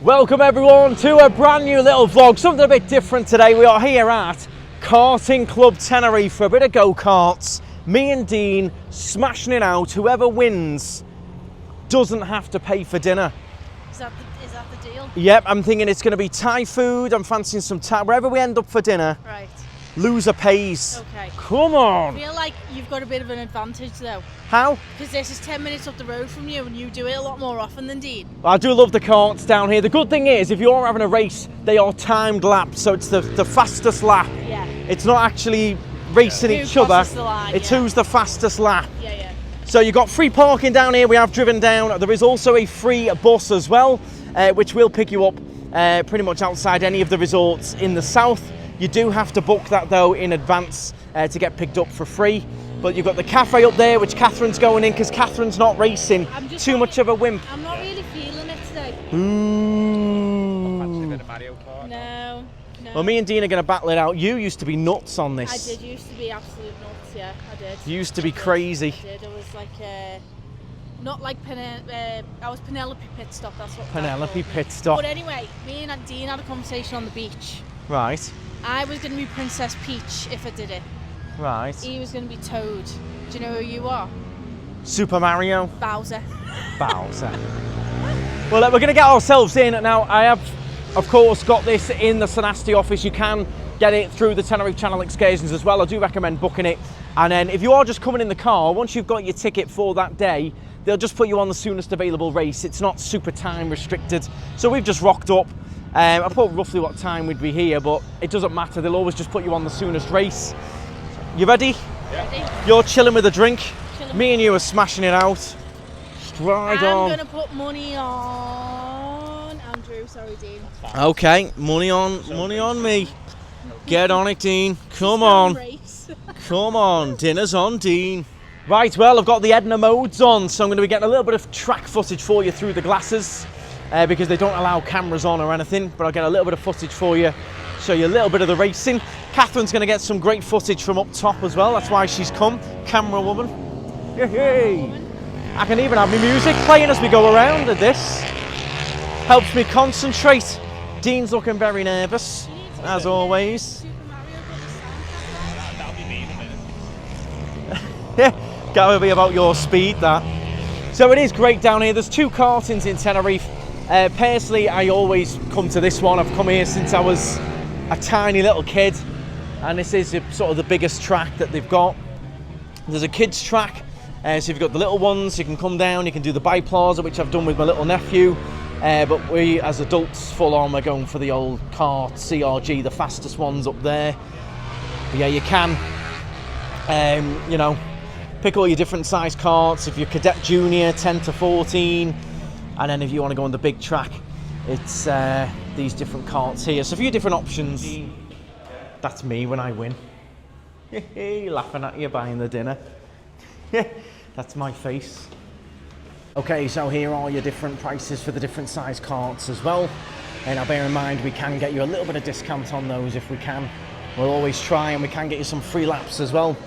Welcome everyone to a brand new little vlog, something a bit different today. We are here at Karting Club Tenerife for a bit of go-karts. Me and Dean smashing it out. Whoever wins doesn't have to pay for dinner. Is that the deal? Yep, I'm thinking it's going to be Thai food. I'm fancying some Thai. Wherever we end up for dinner, Right. loser pays. Okay. Come on. I feel like you've got a bit of an advantage though. How? Because this is 10 minutes up the road from you and you do it a lot more often than Dean. I do love the karts down here. The good thing is, if you're having a race, they are timed laps, so it's the fastest lap. Yeah. It's not actually racing Who each other. crosses the line, It's yeah. who's the fastest lap. Yeah, yeah. So you've got free parking down here. We have driven down. There is also a free bus as well, which will pick you up pretty much outside any of the resorts in the south. You do have to book that though in advance to get picked up for free. But you've got the cafe up there, which Catherine's going in because Catherine's not racing. Too much of a wimp. I'm not really feeling it today. Ooh. No. Well, me and Dean are going to battle it out. You used to be nuts on this. I did used to be absolute nuts, yeah, I did. You used to be crazy. I did. It was like, not like I was Penelope Pit Stop, that's what Penelope Pit Stop. But anyway, me and Dean had a conversation on the beach. Right. I was going to be Princess Peach if I did it. Right. He was going to be Toad. Do you know who you are? Super Mario. Bowser. Bowser. Well, we're going to get ourselves in. Now, I have, of course, got this in the Sanasti office. You can get it through the Tenerife Channel Excursions as well. I do recommend booking it. And then if you are just coming in the car, once you've got your ticket for that day, they'll just put you on the soonest available race. It's not super time restricted. So we've just rocked up. I put roughly what time we'd be here, but it doesn't matter. They'll always just put you on the soonest race. You ready? Yeah. Ready. You're chilling with a drink. Me and you are smashing it out. Stride on. I'm going to put money on Andrew. Sorry, Dean. Okay, money on me. Get on it, Dean. Come on. Come on. Dinner's on, Dean. Right, well, I've got the Edna modes on, so I'm going to be getting a little bit of track footage for you through the glasses. Because they don't allow cameras on or anything, but I'll get a little bit of footage for you, show you a little bit of the racing. Catherine's going to get some great footage from up top as well, that's why she's come, camera woman. Yay! I can even have my music playing as we go around at this. Helps me concentrate. Dean's looking very nervous, as always. That'll be me in a minute. Yeah, gotta be about your speed, that. So it is great down here. There's two kartings in Tenerife. Personally, I always come to this one. I've come here since I was a tiny little kid, and this is sort of the biggest track that they've got. There's a kids track, so if you've got the little ones, you can come down, you can do the biplaza, which I've done with my little nephew, but we as adults full on, we're going for the old kart CRG, the fastest ones up there. But yeah, you can you know, pick all your different size karts. If you're Cadet Junior, 10 to 14, and then if you want to go on the big track, it's these different karts here. So a few different options. That's me when I win. Laughing at you buying the dinner. That's my face. Okay, so here are your different prices for the different size karts as well. And now bear in mind, we can get you a little bit of discount on those if we can. We'll always try, and we can get you some free laps as well.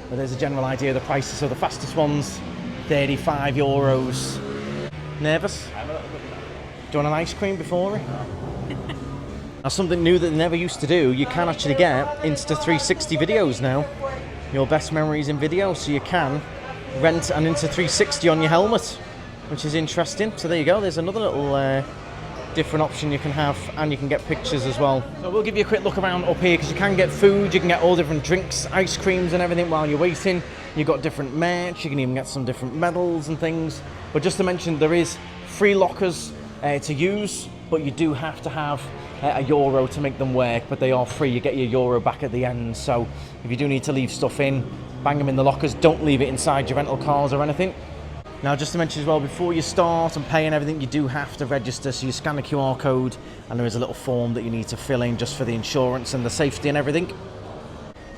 But there's a general idea of the prices. So the fastest ones, €35. Nervous? Do you want an ice cream before it? Now, something new that they never used to do, you can actually get Insta360 videos now. Your best memories in video, so you can rent an Insta360 on your helmet, which is interesting. So there you go, there's another little different option you can have, and you can get pictures as well. So we'll give you a quick look around up here, because you can get food, you can get all different drinks, ice creams and everything while you're waiting. You've got different merch, you can even get some different medals and things. But just to mention, there is free lockers to use, but you do have to have €1 to make them work, but they are free. You get your €1 back at the end. So if you do need to leave stuff in, bang them in the lockers. Don't leave it inside your rental cars or anything. Now, just to mention as well, before you start and pay and everything, you do have to register. So you scan the QR code, and there is a little form that you need to fill in just for the insurance and the safety and everything.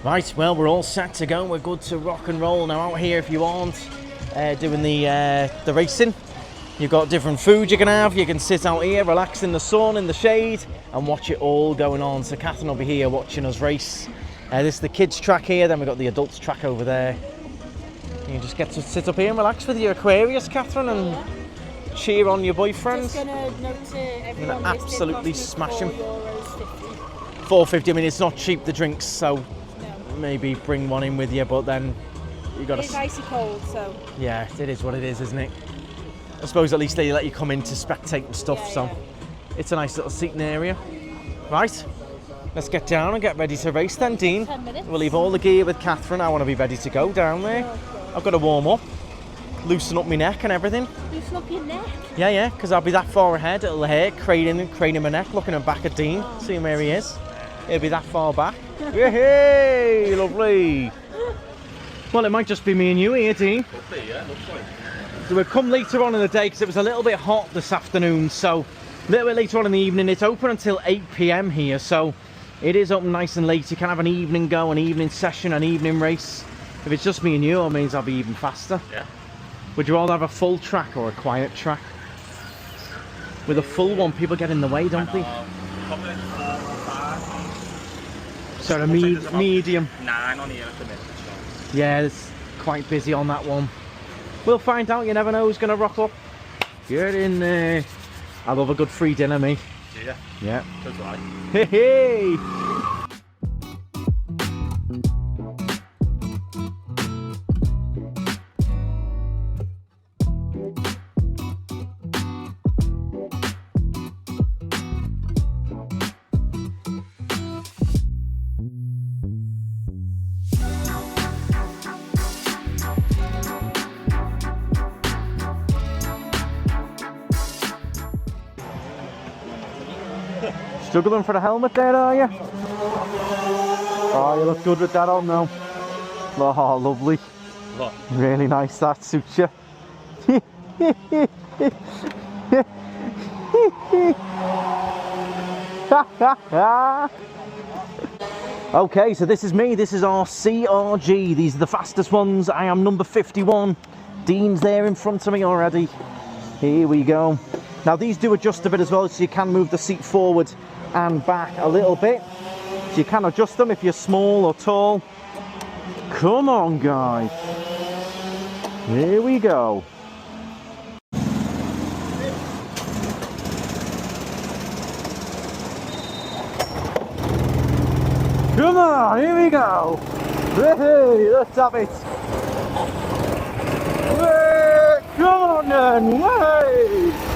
Right, well, we're all set to go. We're good to rock and roll. Now, out here, if you aren't doing the racing, you've got different food you can have. You can sit out here, relax in the sun, in the shade, and watch it all going on. So Catherine will be here watching us race. This is the kids track here, then we've got the adults track over there. You just get to sit up here and relax with your Aquarius, Catherine, and cheer on your boyfriend. Just gonna note to everyone Gonna this did absolutely cost me smash him. €4.50. $4.50. I mean, it's not cheap, the drinks, so No. maybe bring one in with you, but then you got It's to. icy cold, so Yeah, it is what it is, isn't it? I suppose at least they let you come in to spectate and stuff, Yeah, so yeah. it's a nice little seating area. Right, let's get down and get ready to race then, Dean. 10 minutes. We'll leave all the gear with Catherine. I want to be ready to go down there. I've got to warm up, loosen up my neck and everything. loosen up your neck. Yeah, because I'll be that far ahead. It'll hair, craning my neck, looking at back at Dean, seeing where he is. He'll be that far back. Hey, lovely. Well, it might just be me and you here, Dean. Lovely, yeah, looks like. So we've come later on in the day because it was a little bit hot this afternoon. So a little bit later on in the evening. It's open until 8 p.m. here, so it is open nice and late. You can have an evening go, an evening session, an evening race. If it's just me and you, it means I'll be even faster. Yeah. Would you rather have a full track or a quiet track? With a full one, people get in the way, don't they? Probably 4 or 5. So a There's about medium. 9 on here at the minute. So. Yeah, it's quite busy on that one. We'll find out. You never know who's going to rock up. Get in there. I love a good free dinner, me. Yeah. Yeah. That's right. Hey, hey. Struggling for the helmet there, are you? Oh, you look good with that on now. Oh, lovely. What? Really nice, that suits you. Okay, so this is me. This is our CRG. These are the fastest ones. I am number 51. Dean's there in front of me already. Here we go. Now these do adjust a bit as well, so you can move the seat forward and back a little bit. So you can adjust them if you're small or tall. Come on, guys. Here we go. Come on, here we go. Hey, let's have it. Hey, come on then. Hey.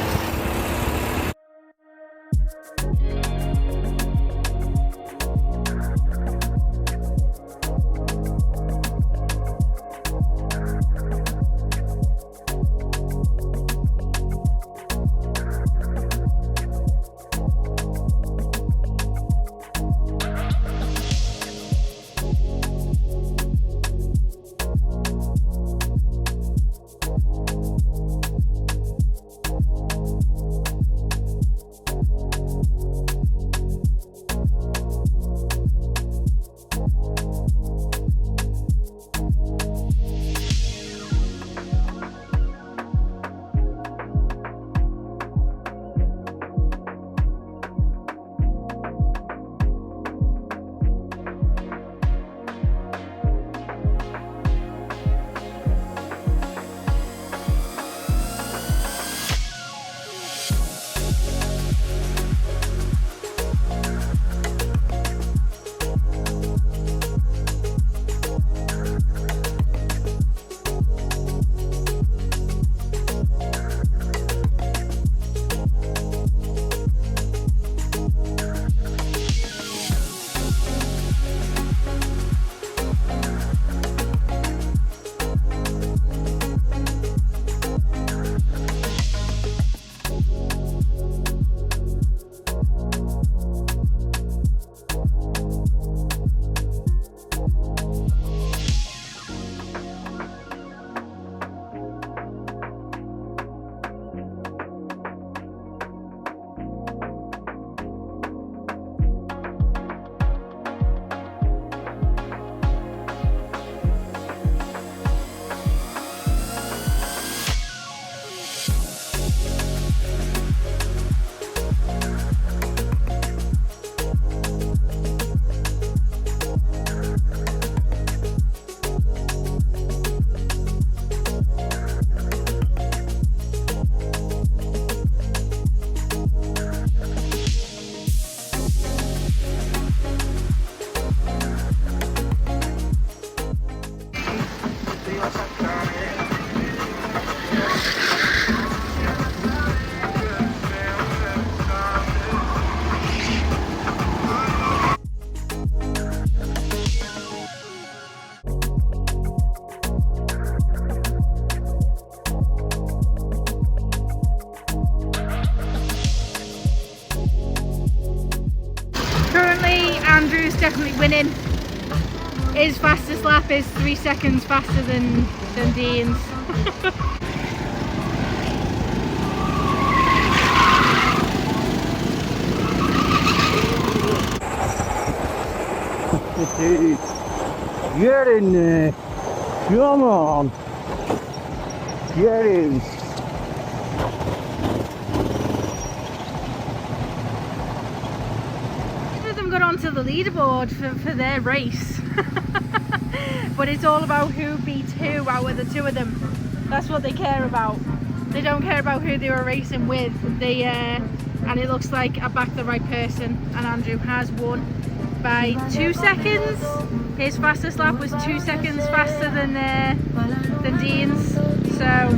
Andrew's definitely winning. His fastest lap is 3 seconds faster than Dean's. Get in there! Come on! Get in! Some of them got onto the leaderboard for their race. But it's all about who beats who out of the two of them. That's what they care about. They don't care about who they were racing with. They and it looks like I backed the right person, and Andrew has won by 2 seconds. His fastest lap was 2 seconds faster than Dean's. So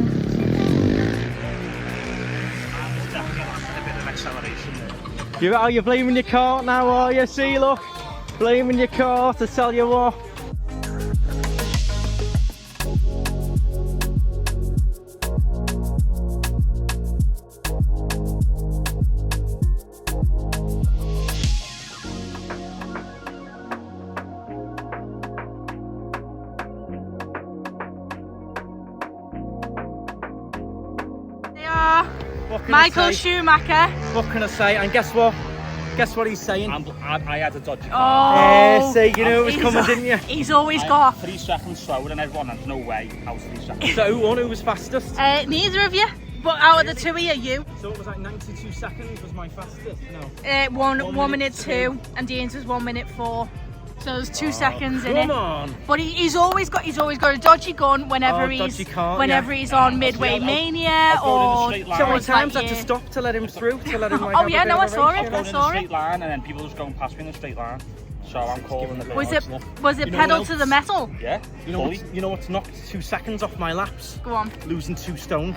You're blaming your cart now, are you? See, look, blaming your cart, to tell you what. Michael Schumacher. What can I say? And guess what? Guess what he's saying? I had a dodgy car. Oh, see, you knew it was coming, didn't you? He's always got 3 seconds slower than everyone, and there's no way I was 3 seconds. So who won? Who was fastest? neither of you, but out of the two of you. So it was like 92 seconds was my fastest? No. 1 minute 2, and Dean's was 1 minute 4. So there's 2 seconds in it. Come on. But he's always got a dodgy gun whenever he's on Midway Mania or. So many times I had to stop to let him through, to let him like. Oh yeah, no, I saw it. I was going in a straight line, and then people just going past me in a straight line. So I'm calling the. Was it pedal to the metal? Yeah. You know what's knocked 2 seconds off my laps? Go on. Losing 2 stone.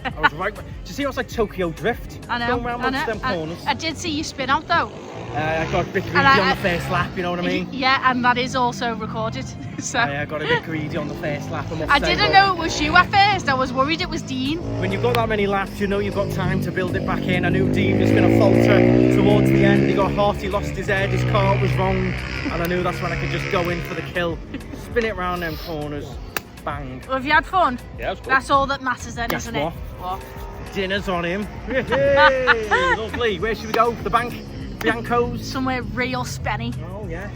I was right. Do you see? I was like Tokyo Drift. I know. Going round most of them corners. I did see you spin out though. I got a bit greedy on the first lap, you know what I mean? Yeah, and that is also recorded. So I got a bit greedy on the first lap. I didn't know it was you at first. I was worried it was Dean. When you've got that many laps, you know you've got time to build it back in. I knew Dean was going to falter towards the end. He got hot, he lost his head, his car was wrong, and I knew that's when I could just go in for the kill. Spin it round them corners, bang. Well, have you had fun? Yeah, it was good. That's all that matters then, Guess isn't what? it? What? Dinner's on him. Hey, lovely. Where should we go? The bank? Bianco's? Somewhere real spenny. Oh yeah.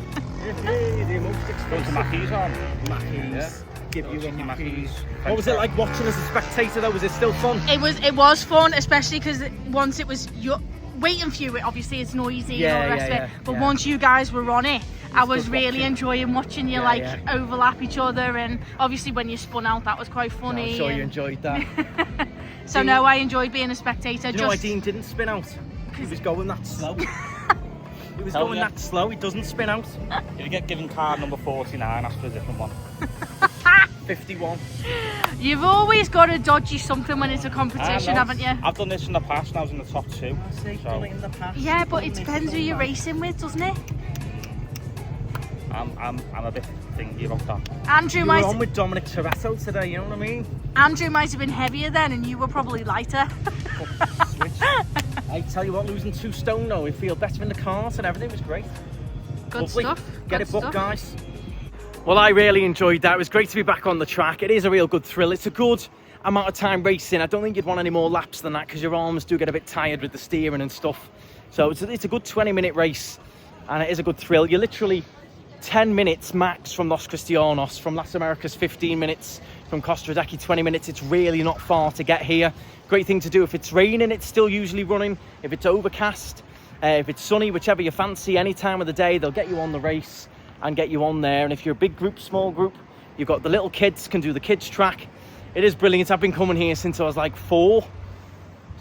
The most Going expensive. to Mackey's on. Mackies. Yeah. Give you a Mackies. Mackies. What was it like watching as a spectator though? Was it still fun? It was fun, especially because once it was waiting for you, obviously it's noisy and all the rest of it. But once you guys were on it, I was really enjoying watching you overlap each other, and obviously when you spun out, that was quite funny. I'm sure you enjoyed that. So Dean, no, I enjoyed being a spectator. Do you know why Dean didn't spin out? He was going that slow. He was going that slow. He doesn't spin out. If you get given card number 49, ask for a different one. 51. You've always got to dodgy something when it's a competition, haven't you? I've done this in the past, and I was in the top 2. Done it in the past. Yeah, but it depends who you're racing with, doesn't it? I'm a bit thingy about that. Andrew You might were on with Dominic Toretto today, you know what I mean? Andrew might have been heavier then, and you were probably lighter. Switch. I tell you what, losing 2 stone though, we feel better in the cars and everything was great. Good Lovely. stuff. Get Good it booked, stuff. guys. Well, I really enjoyed that. It was great to be back on the track. It is a real good thrill. It's a good amount of time racing. I don't think you'd want any more laps than that because your arms do get a bit tired with the steering and stuff. So it's a good 20-minute race, and it is a good thrill. You're literally 10 minutes max from Los Cristianos, from Las Américas 15 minutes, from Costa Adeje 20 minutes. It's really not far to get here. Great thing to do. If it's raining, it's still usually running. If it's overcast, if it's sunny, whichever you fancy, any time of the day, they'll get you on the race and get you on there. And if you're a big group, small group, you've got the little kids, can do the kids track. It is brilliant. I've been coming here since I was like 4.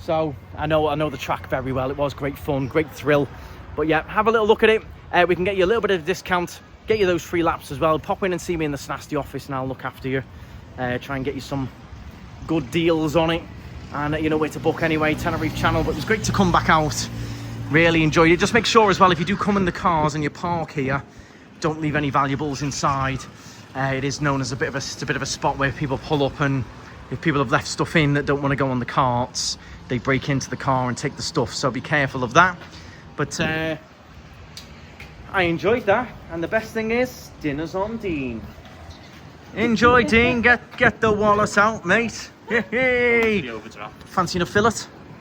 So I know the track very well. It was great fun, great thrill. But yeah, have a little look at it. We can get you a little bit of a discount, get you those free laps as well. Pop in and see me in the Snasty office and I'll look after you. Try and get you some good deals on it. And you know where to book anyway, Tenerife Channel. But it was great to come back out. Really enjoyed it. Just make sure as well, if you do come in the cars and you park here, don't leave any valuables inside. It is known as a bit of a spot where people pull up, and if people have left stuff in that don't want to go on the carts, they break into the car and take the stuff. So be careful of that. But I I enjoyed that, and the best thing is, dinner's on Dean. Enjoy, Dean. Get the wallet out, mate. Hey. Fancying a fillet?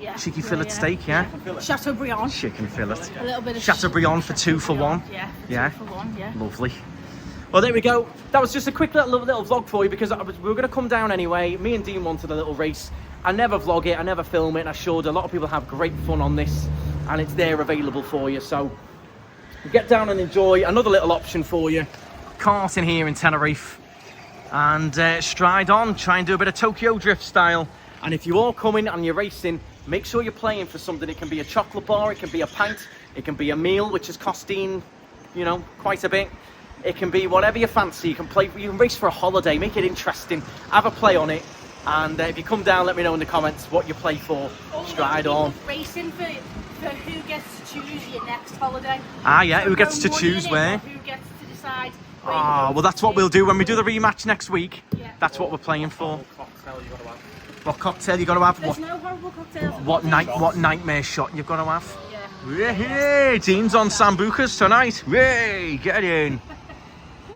Yeah. Cheeky fillet steak, yeah? Chateaubriand. Chicken fillet. A little bit of Chateaubriand for 2 for 1. Yeah. Yeah. 2 for 1, yeah. Lovely. Well, there we go. That was just a quick little vlog for you because we were going to come down anyway. Me and Dean wanted a little race. I never vlog it, I never film it, and I showed a lot of people have great fun on this, and it's there available for you. So get down and enjoy. Another little option for you. Karting here in Tenerife. And stride on, try and do a bit of Tokyo Drift style. And if you all come in and you're racing, make sure you're playing for something. It can be a chocolate bar, it can be a pint, it can be a meal, which is costing, you know, quite a bit. It can be whatever you fancy. You can play, you can race for a holiday, make it interesting, have a play on it. And if you come down, let me know in the comments what you play for. Stride on. Racing for who gets to choose your next holiday. Ah, yeah, who gets to choose where? Who gets to decide. Ah, well, that's what we'll do when we do the rematch next week. Yeah. That's what we're playing for. What cocktail you got to have? There's no horrible cocktails. What nightmare shot you've got to have? Yeah. Hey, Dean's on Sambucas tonight. Hey, get in.